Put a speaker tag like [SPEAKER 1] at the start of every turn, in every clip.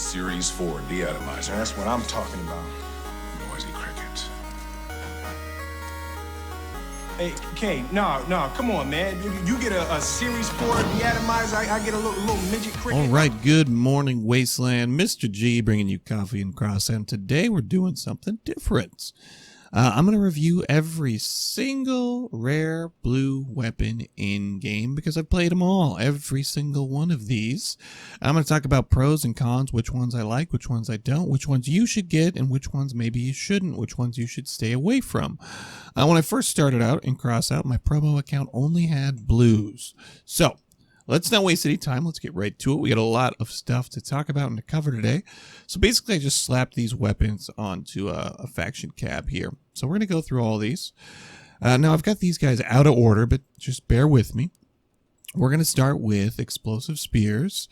[SPEAKER 1] Series 4 deatomizer.
[SPEAKER 2] That's what I'm talking about.
[SPEAKER 1] Noisy cricket.
[SPEAKER 2] Hey, K, no, come on, man. You get a Series 4 deatomizer, I get a little midget cricket.
[SPEAKER 3] All right, good morning, Wasteland. Mr. G bringing you coffee and Crossout. And today we're doing something different. I'm going to review every single rare blue weapon in game because I've played them all, every single one of these. I'm going to talk about pros and cons, which ones I like, which ones I don't, which ones you should get, and which ones maybe you shouldn't, which ones you should stay away from. When I first started out in Crossout, my promo account only had blues. So let's not waste any time. Let's get right to it. We got a lot of stuff to talk about and to cover today. So basically, I just slapped these weapons onto a faction cab here. So we're going to go through all these. Now, I've got these guys out of order, but just bear with me. We're going to start with explosive spears.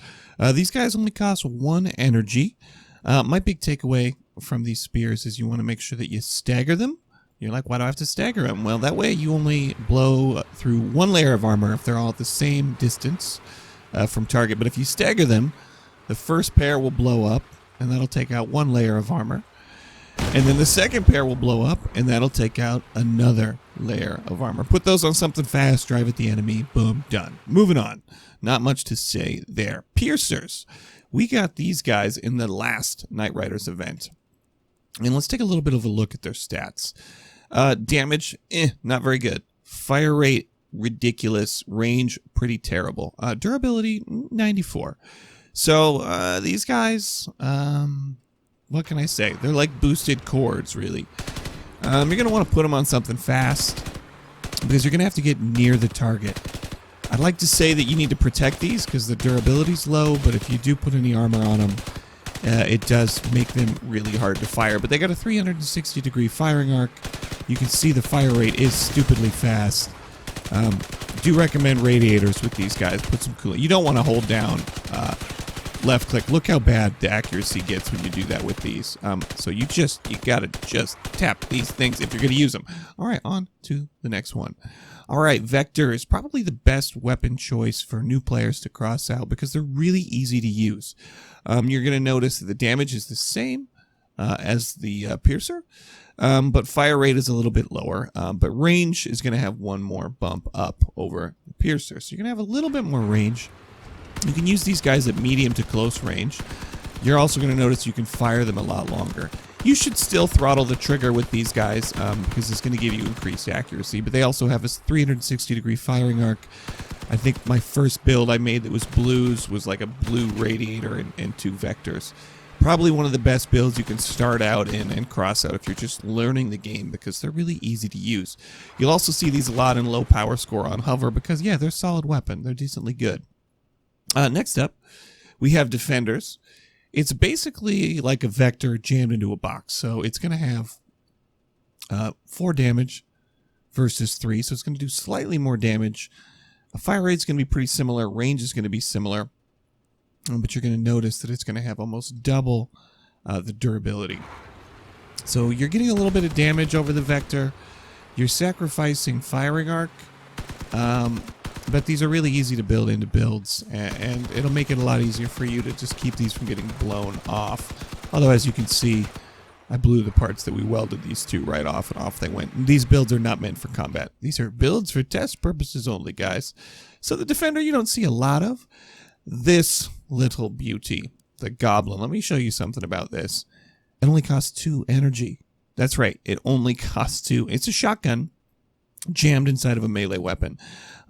[SPEAKER 3] These guys only cost 1 energy. My big takeaway from these spears is you want to make sure that you stagger them. You're like, why do I have to stagger them? Well, that way you only blow through 1 layer of armor if they're all at the same distance from target. But if you stagger them, the first pair will blow up, and that'll take out 1 layer of armor. And then the second pair will blow up, and that'll take out another layer of armor. Put those on something fast, drive at the enemy, boom, done. Moving on. Not much to say there. Piercers. We got these guys in the last Night Riders event. And let's take a little bit of a look at their stats. Damage, not very good. Fire rate, ridiculous. Range, pretty terrible. Durability, 94. So these guys, what can I say? They're like boosted cords, really. You're going to want to put them on something fast because you're going to have to get near the target. I'd like to say that you need to protect these because the durability's low, but if you do put any armor on them, it does make them really hard to fire. But they got a 360-degree firing arc. You can see the fire rate is stupidly fast. Do recommend radiators with these guys. Put some cooling. You don't want to hold down left click. Look how bad the accuracy gets when you do that with these. So you gotta just tap these things if you're gonna use them. All right, on to the next one. All right, Vector is probably the best weapon choice for new players to cross out because they're really easy to use. You're gonna notice that the damage is the same as the Piercer, but fire rate is a little bit lower. But range is gonna have 1 more bump up over the Piercer, so you're gonna have a little bit more range. You can use these guys at medium to close range. You're also going to notice you can fire them a lot longer. You should still throttle the trigger with these guys because it's going to give you increased accuracy, but they also have a 360-degree firing arc. I think my first build I made that was blues was like a blue radiator and 2 vectors. Probably one of the best builds you can start out in and cross out if you're just learning the game because they're really easy to use. You'll also see these a lot in low power score on hover because, yeah, they're a solid weapon. They're decently good. Next up, we have Defenders. It's basically like a vector jammed into a box. So it's going to have 4 damage versus 3. So it's going to do slightly more damage. Fire rate is going to be pretty similar. Range is going to be similar. But you're going to notice that it's going to have almost double the durability. So you're getting a little bit of damage over the vector. You're sacrificing firing arc. But these are really easy to build into builds, and it'll make it a lot easier for you to just keep these from getting blown off. Although, as you can see, I blew the parts that we welded these 2 right off, and off they went. These builds are not meant for combat. These are builds for test purposes only, guys. So the Defender you don't see a lot of. This little beauty, the Goblin. Let me show you something about this. It only costs 2 energy. That's right, it only costs 2. It's a shotgun jammed inside of a melee weapon.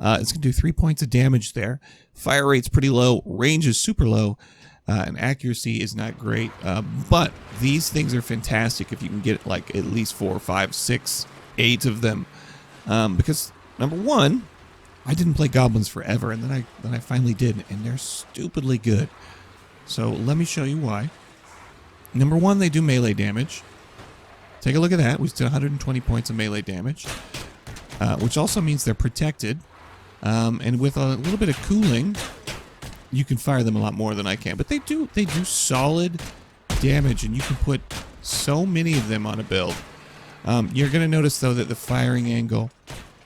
[SPEAKER 3] It's going to do 3 points of damage there. Fire rate's pretty low. Range is super low. And accuracy is not great. But these things are fantastic if you can get like at least 4, 5, 6, 8 of them. Because, number one, I didn't play Goblins forever. And then I finally did. And they're stupidly good. So let me show you why. Number one, they do melee damage. Take a look at that. We did 120 points of melee damage. Which also means they're protected. And with a little bit of cooling, you can fire them a lot more than I can. But they do solid damage, and you can put so many of them on a build. You're going to notice, though, that the firing angle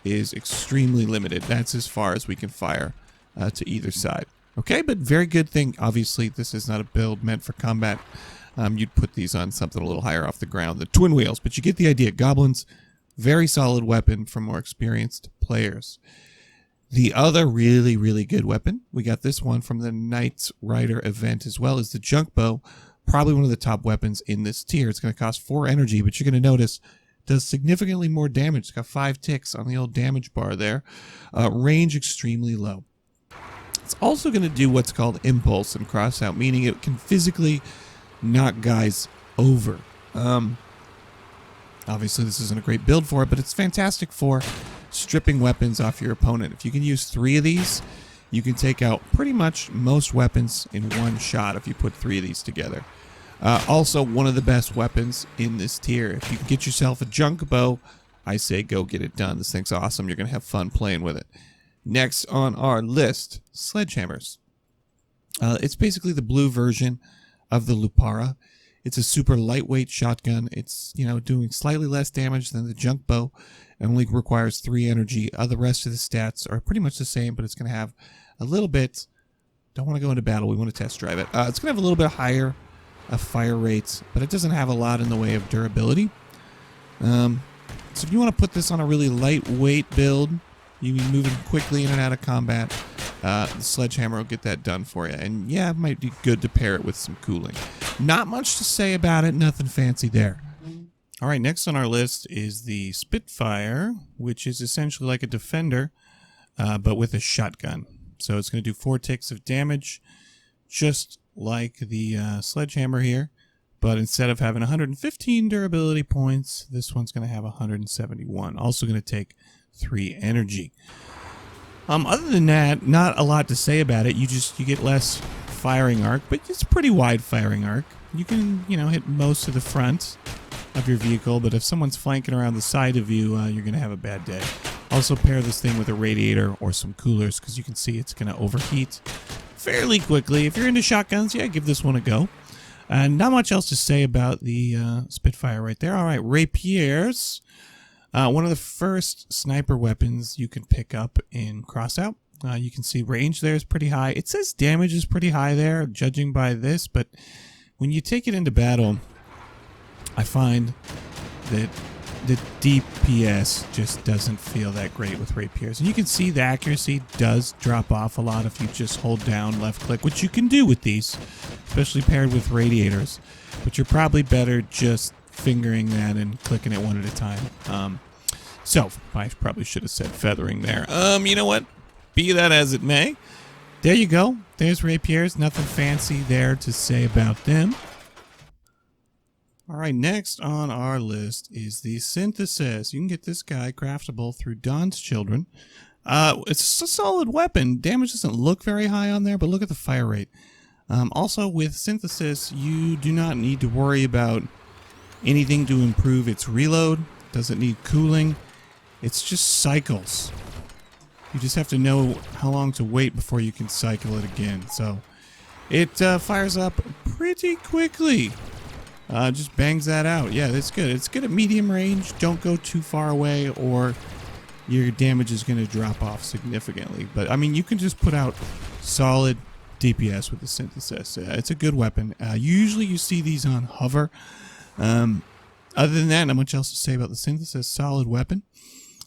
[SPEAKER 3] is extremely limited. That's as far as we can fire to either side. Okay, but very good thing. Obviously, this is not a build meant for combat. You'd put these on something a little higher off the ground. The twin wheels, but you get the idea. Goblins, very solid weapon for more experienced players. The other really, really good weapon, we got this one from the Knights Rider event as well, is the junk bow. Probably one of the top weapons in this tier. It's going to cost 4 energy, but you're going to notice it does significantly more damage. It's got 5 ticks on the old damage bar there. Range extremely low. It's also going to do what's called impulse and crossout, meaning it can physically knock guys over. Obviously, this isn't a great build for it, but it's fantastic for stripping weapons off your opponent. If you can use 3 of these, you can take out pretty much most weapons in one shot if you put 3 of these together. Also, one of the best weapons in this tier. If you can get yourself a junk bow, I say go get it done. This thing's awesome. You're going to have fun playing with it. Next on our list, Sledgehammers. It's basically the blue version of the Lupara. It's a super lightweight shotgun. It's, doing slightly less damage than the junk bow and only requires 3 energy. The rest of the stats are pretty much the same, but it's going to have a little bit... Don't want to go into battle. We want to test drive it. It's going to have a little bit higher fire rates, but it doesn't have a lot in the way of durability. So if you want to put this on a really lightweight build, you can move it quickly in and out of combat. The Sledgehammer will get that done for you. And yeah, it might be good to pair it with some cooling. Not much to say about it. Nothing fancy there. All right, next on our list is the Spitfire, which is essentially like a defender, but with a shotgun. So it's going to do 4 ticks of damage, just like the Sledgehammer here. But instead of having 115 durability points, this one's going to have 171. Also going to take 3 energy. Other than that, not a lot to say about it. You get less firing arc, but it's a pretty wide firing arc. You can, hit most of the front of your vehicle, but if someone's flanking around the side of you, you're going to have a bad day. Also pair this thing with a radiator or some coolers, because you can see it's going to overheat fairly quickly. If you're into shotguns, yeah, give this one a go. Not much else to say about the Spitfire right there. All right, Rapiers. One of the first sniper weapons you can pick up in Crossout. You can see range there is pretty high. It says damage is pretty high there, judging by this, but when you take it into battle, I find that the DPS just doesn't feel that great with Rapiers. And you can see the accuracy does drop off a lot if you just hold down left click, which you can do with these, especially paired with radiators. But you're probably better just fingering that and clicking it one at a time. So I probably should have said feathering there. You know what? Be that as it may. There you go. There's Rapiers. Nothing fancy there to say about them. All right, next on our list is the Synthesis. You can get this guy craftable through Dawn's Children. It's a solid weapon. Damage doesn't look very high on there, but look at the fire rate. Also, with Synthesis, you do not need to worry about anything to improve its reload. Doesn't need cooling. It's just cycles. You just have to know how long to wait before you can cycle it again. So it fires up pretty quickly. Just bangs that out. Yeah, that's good. It's good at medium range. Don't go too far away or your damage is going to drop off significantly. But, I mean, you can just put out solid DPS with the Synthesis. It's a good weapon. Usually you see these on hover. Other than that, not much else to say about the Synthesis. Solid weapon.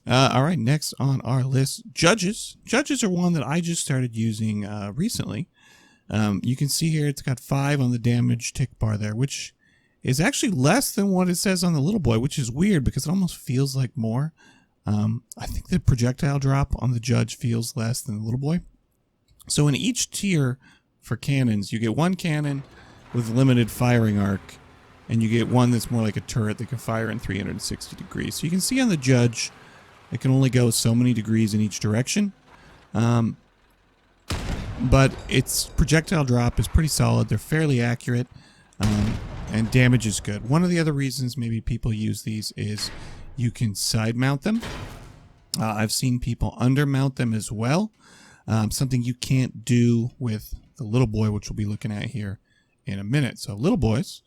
[SPEAKER 3] All right, next on our list, Judges. Judges are one that I just started using recently. You can see here it's got 5 on the damage tick bar there, which is actually less than what it says on the little boy, which is weird because it almost feels like more. I think the projectile drop on the Judge feels less than the little boy. So in each tier for cannons, you get one cannon with limited firing arc, and you get one that's more like a turret that can fire in 360 degrees. So you can see on the Judge, it can only go so many degrees in each direction. But its projectile drop is pretty solid. They're fairly accurate, and damage is good. One of the other reasons maybe people use these is you can side mount them. I've seen people undermount them as well. Something you can't do with the little boy, which we'll be looking at here in a minute. So little boys,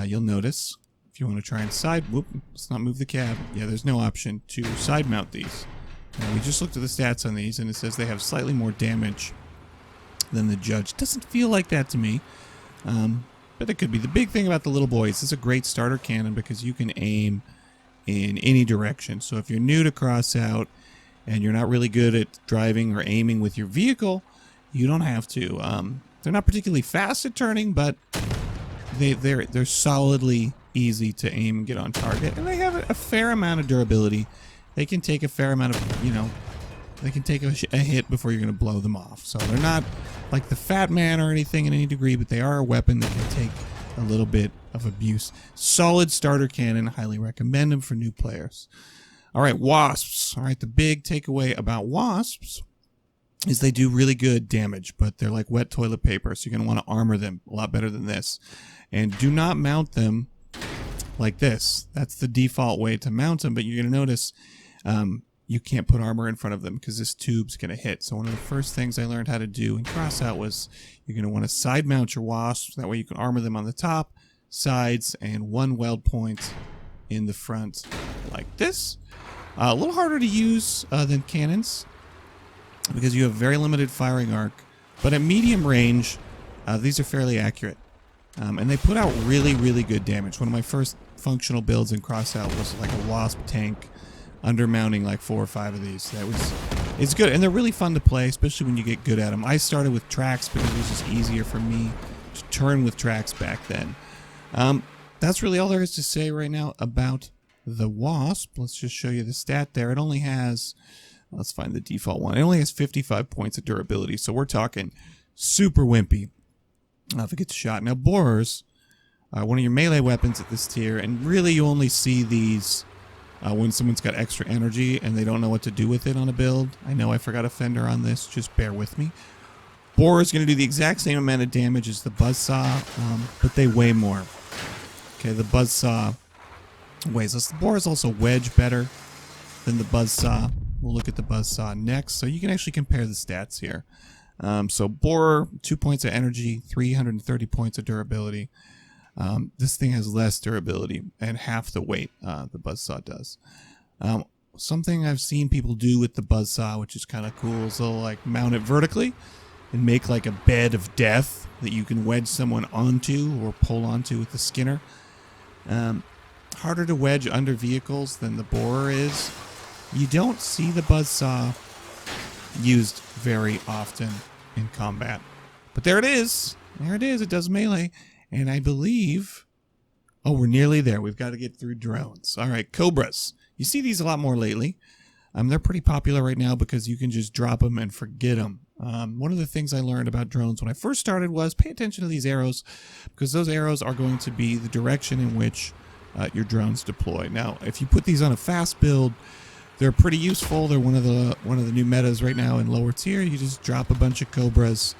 [SPEAKER 3] you'll notice if you want to try and let's not move the cab. Yeah, there's no option to side mount these. We just looked at the stats on these, and it says they have slightly more damage than the judge. Doesn't feel like that to me. But it could be. The big thing about the little boys, this is a great starter cannon because you can aim in any direction. So if you're new to Crossout and you're not really good at driving or aiming with your vehicle, you don't have to. They're not particularly fast at turning, but they're solidly easy to aim and get on target. And they have a fair amount of durability. They can take a fair amount of, they can take a hit before you're going to blow them off. So they're not like the Fat Man or anything in any degree, but they are a weapon that can take a little bit of abuse. Solid starter cannon. Highly recommend them for new players. All right, Wasps. All right, the big takeaway about Wasps is they do really good damage, but they're like wet toilet paper, so you're going to want to armor them a lot better than this. And do not mount them like this. That's the default way to mount them, but you're going to notice you can't put armor in front of them because this tube's going to hit. So one of the first things I learned how to do in Crossout was you're going to want to side mount your Wasps. That way you can armor them on the top, sides, and one weld point in the front like this. A little harder to use than cannons because you have very limited firing arc. But at medium range, these are fairly accurate. And they put out really, really good damage. One of my first functional builds in Crossout was like a Wasp tank undermounting like 4 or 5 of these. It's good, and they're really fun to play, especially when you get good at them. I started with tracks because it was just easier for me to turn with tracks back then. That's really all there is to say right now about the Wasp. Let's just show you the stat there. It only has, let's find the default one. It only has 55 points of durability, so we're talking super wimpy if it gets shot. Now, borers are one of your melee weapons at this tier, and really you only see these when someone's got extra energy and they don't know what to do with it on a build. I know I forgot a fender on this, just bear with me. Borer is going to do the exact same amount of damage as the Buzzsaw, but they weigh more. Okay, the Buzzsaw weighs less. The Borer is also wedge better than the Buzzsaw. We'll look at the Buzzsaw next, so you can actually compare the stats here. So Borer, 2 points of energy, 330 points of durability. This thing has less durability and half the weight the Buzzsaw does. Something I've seen people do with the Buzzsaw, which is kind of cool, is they'll like mount it vertically and make like a bed of death that you can wedge someone onto or pull onto with the Skinner. Harder to wedge under vehicles than the Borer is. You don't see the Buzzsaw used very often in combat. But there it is. There it is. It does melee. And I believe, oh, we're nearly there. We've got to get through drones. All right, Cobras. You see these a lot more lately. They're pretty popular right now because you can just drop them and forget them. One of the things I learned about drones when I first started was pay attention to these arrows because those arrows are going to be the direction in which your drones deploy. Now, if you put these on a fast build, they're pretty useful. They're one of the new metas right now in lower tier. You just drop a bunch of Cobras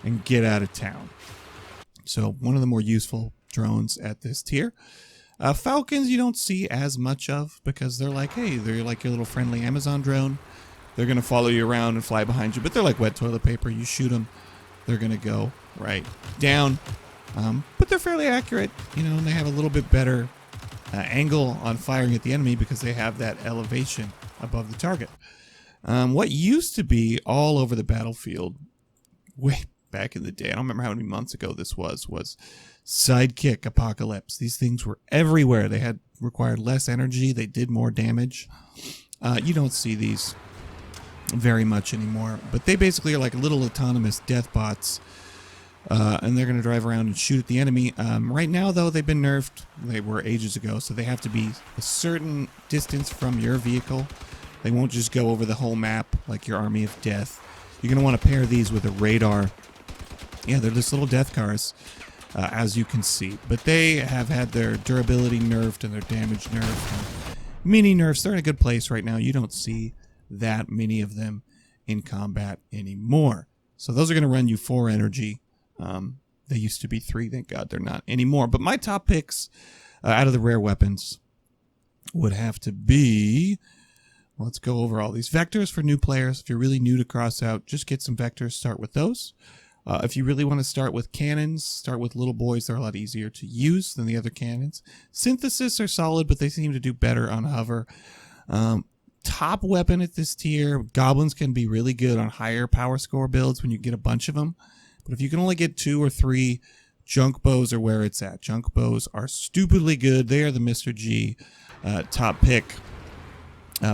[SPEAKER 3] and get out of town. So one of the more useful drones at this tier. Falcons you don't see as much of because they're like, hey, they're like your little friendly Amazon drone. They're going to follow you around and fly behind you, but they're like wet toilet paper. You shoot them, they're going to go right down. But they're fairly accurate, and they have a little bit better angle on firing at the enemy because they have that elevation above the target. What used to be all over the battlefield way back in the day, I don't remember how many months ago this was Sidekick Apocalypse. These things were everywhere. They had required less energy. They did more damage. You don't see these very much anymore, but they basically are like little autonomous death bots, and they're going to drive around and shoot at the enemy. Right now, though, they've been nerfed. They were ages ago, so they have to be a certain distance from your vehicle. They won't just go over the whole map like your army of death. You're going to want to pair these with a radar. Yeah, they're just little death cars, as you can see. But they have had their durability nerfed and their damage nerfed. And mini nerfs, they're in a good place right now. You don't see that many of them in combat anymore. So those are going to run you 4 energy. They used to be 3. Thank God they're not anymore. But my top picks out of the rare weapons would have to be... Let's go over all these vectors for new players. If you're really new to Crossout, just get some vectors. Start with those. If you really want to start with cannons, start with little boys. They're a lot easier to use than the other cannons. Synthesis are solid, but they seem to do better on hover. Top weapon at this tier, Goblins can be really good on higher power score builds when you get a bunch of them. But if you can only get 2 or 3, junk bows are where it's at. Junk bows are stupidly good. They are the Mr. G top pick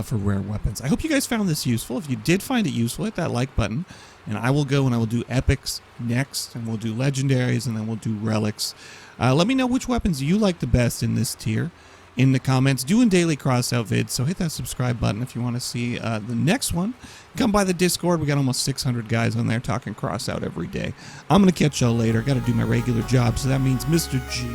[SPEAKER 3] for rare weapons. I hope you guys found this useful. If you did find it useful, hit that like button. And I will go and I will do epics next. And we'll do legendaries and then we'll do relics. Let me know which weapons you like the best in this tier in the comments. Doing daily Crossout vids, so hit that subscribe button if you want to see the next one. Come by the Discord. We got almost 600 guys on there talking Crossout every day. I'm going to catch y'all later. Got to do my regular job, so that means Mr. G.